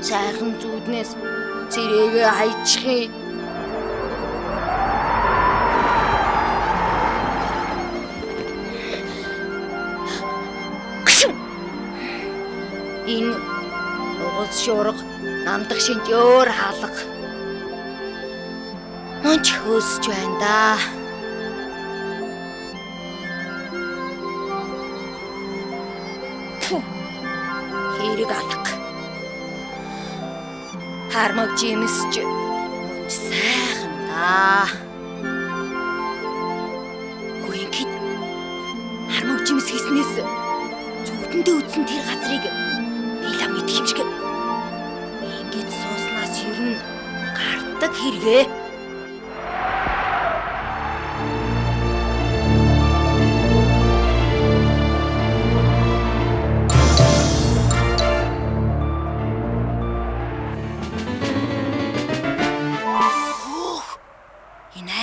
Сайхан зүуднээс цэрэгээ хайчихъя. Энэ угас шуурга намдаг шинжээр хаалга. Мөн ч хөөсч байна да. Хэрэг алга. Хармаг жимсч мөн ч сайхан да. Гүнхэд хармаг жимс хийснээс зүудэндээ үдсэн тэр газрыг би лам мэдэх юм шиг. Ингээд сууснаас ер нь гардаг хэрэгээ.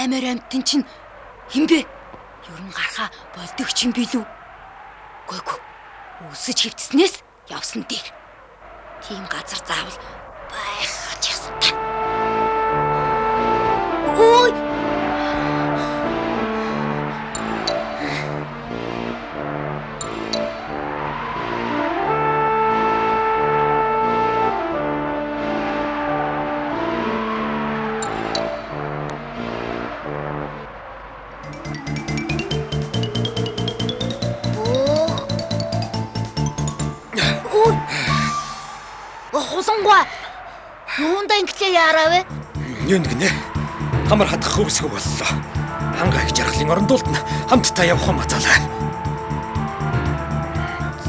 Амар амтэн чинь хинбэ? Ер нь гарахаа болдог ч юм билүү? Гүйгүй. Үсэж хөвтснээс явсан дээр. Тийм газар заавал байх ч ёстой. Ой! Хулангуй. Юундаа ингэлээ яараа вэ? Юунд гинэ? Хамар хатах хөвсгөө боллоо. Ханга их жаргалын орондуулд нь хамтдаа явах юм азаалаа.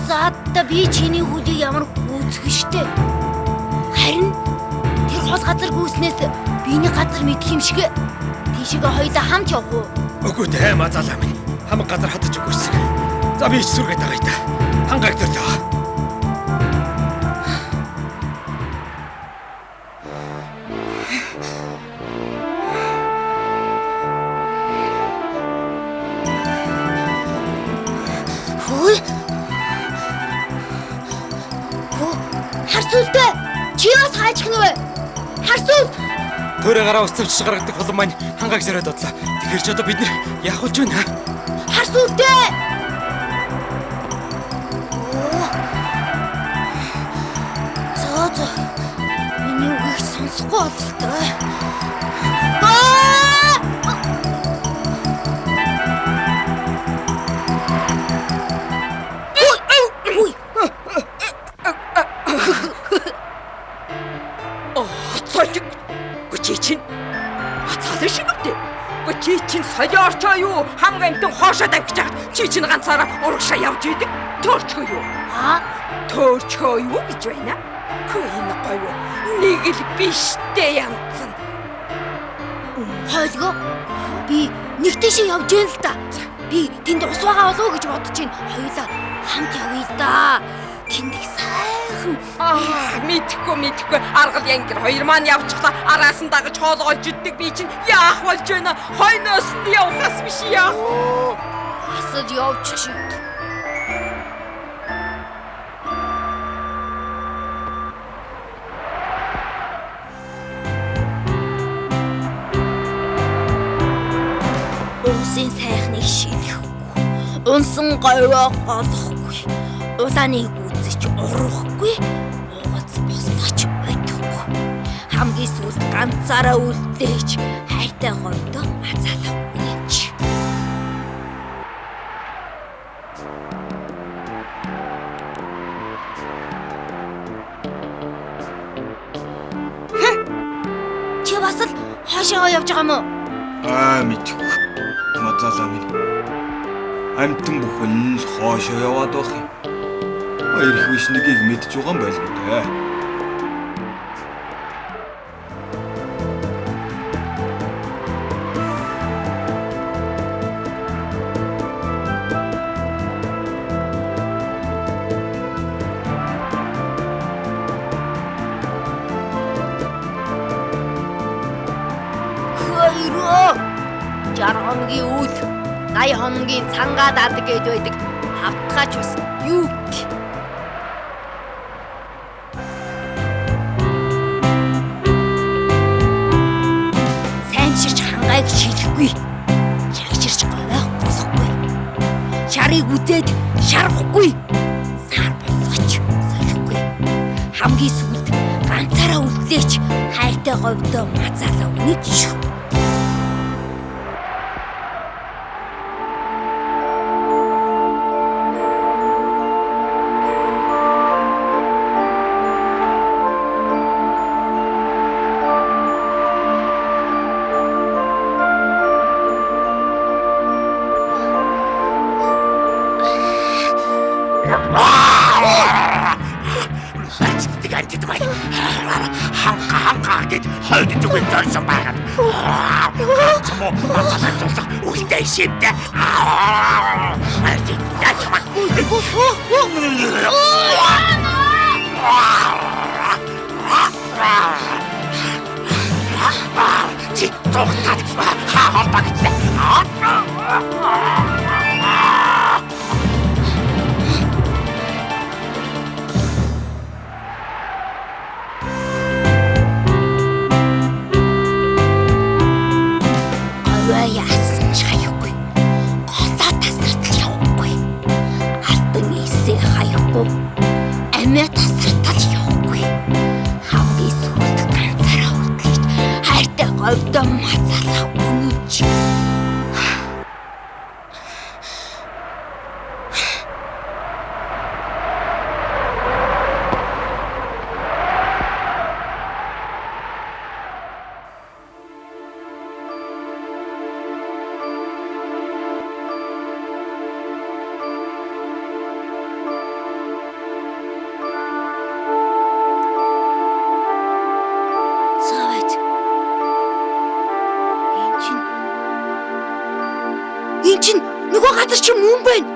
Заадта би чиний хөлийг ямар гүйцэх штэ. Харин тэр хол газар гүйснээс биений газар мэдх юм шиг. Тийшээ хоёулаа хамт явах уу? Үгүй дээ мазаалаа минь. Хамаг газар хатаж өгөөсөн. За би ч сүргээд байгаа юм да. Хангааг төрлөө. Харсуултаа чи бас хайчих нь вэ? Харсуул! Төрөө гараа уцавч гаргадаг холон маань хангааг зориод бодлоо. Тэгэхээр ч одоо бид нэр яах болж байна? Харсуултаа! Зөө. Миний үгийг сонсохгүй болтой. Чи чинь солиорчоо юу? Хамаг амтэн хоошоо давхиж чад. Чи чинь ганцаараа урагшаа явж идэг. Төөрчхөө юу? Төөрчхөө юу гэж байна? Хөө энэ гоё. Нэг л биштэй янз нь. Хойлго. Би нэг тийшээ явж гэн л та. Би тэнд ус байгаа болов уу гэж бодож байна. Хоёулаа хамт явъя л да. Тэнд их сайхан. Мэдхгүй. Аргал янгэр хоёр маань явчихлаа. Араас нь дагаж хоолоо олж иддэг. Би чинь яах болж байна? Хойноос нь явахаас биш яах? Асад явчих шиг. Улсын сайхныг шийдэхгүй. Унсан говьоо олохгүй. Улааныг үзэж урахгүй. Угац бослооч байдаггүй. Хамгийн сүүлд ганцаараа үлдээч хайртай говьдоо мацаалаа үнэнч. Чи бас л хоошоо явж байгаа юм уу? Мэдгүй. Мацаалаа минь. Амтан бүхэн л хоошоо яваад байх юм. Хоёр их биш нэгийг мэдж байгаа юм байл гэдэг. Хөөе. 60 хоногийн үйл 80 хоногийн цангаа дадаг гэж байдаг. Хавтгаач бас юу гэх. Сайн ширч хангайг шийдэхгүй. Шагширч говьох болохгүй. Шарыг үзээд шарахгүй. Сар болооч солихгүй. Хамгийн сүүлд ганцаараа үлдээч хайртай говьдоо мацаалаа үнэж. Хангаа гэд хойд зүгт зорсон байгаад. Цamo мацалаа тулах үлдээ шивдэ. Чи тогтаад хаалт багтлаа. Яасан ч хаяхгүй. Голоо тасартал явахгүй. Алтан ийсээ хаяхгүй. Амиа тасартал явахгүй. Хамгийн сүүлд ганцаараа үлдээж хайртай говьдоо мацаалаа үнэж. Энд чинь нөгөө газар чи мөн байна.